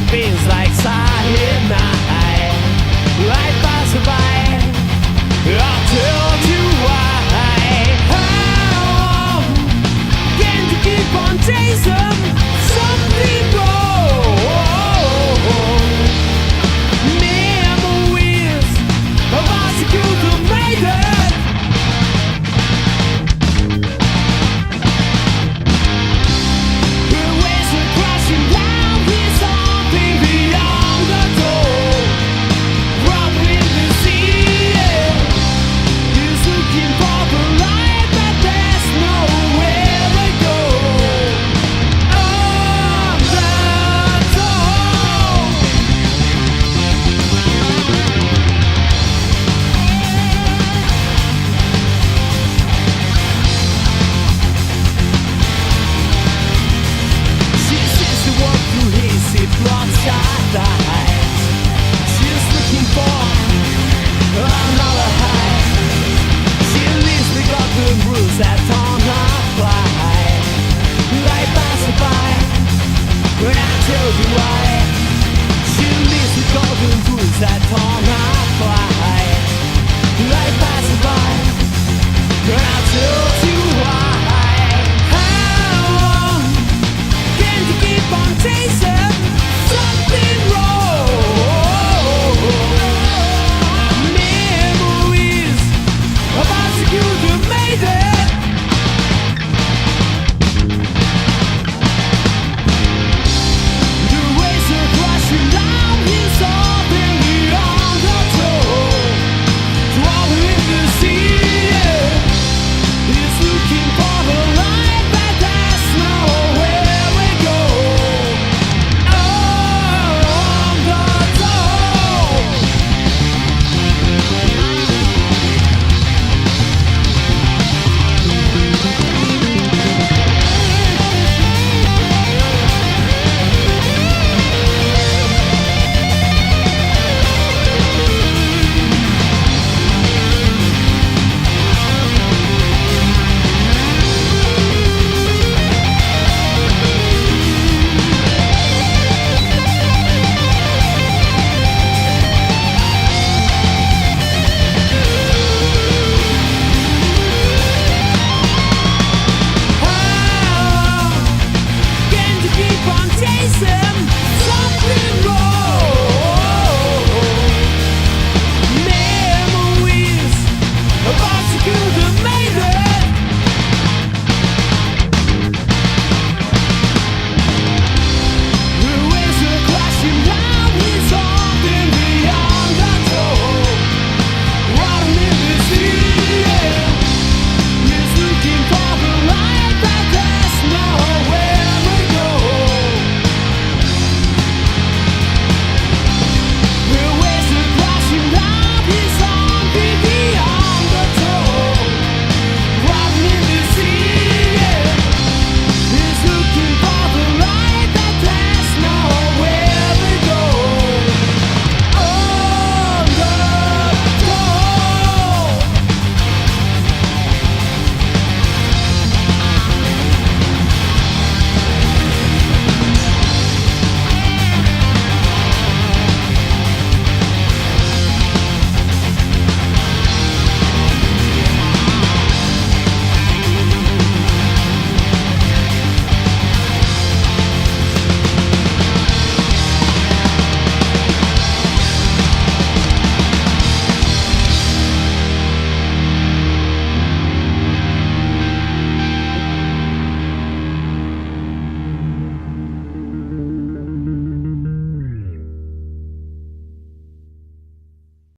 feels like silent night. Life passes by. I'll tell you why. How can you keep on chasing something wrong? Memories of us you could have made it. The waves were crashing down. Here's something beyond the door. Rock with the sea. He's looking for the light, but there's nowhere to go. On the door. She sees the world through hazy bloodshot eyes. She's looking for another high. She leaves the golden rules that don't apply. Life passes by when I tell you why. She leaves the golden rules that don't apply. Life passes by when I tell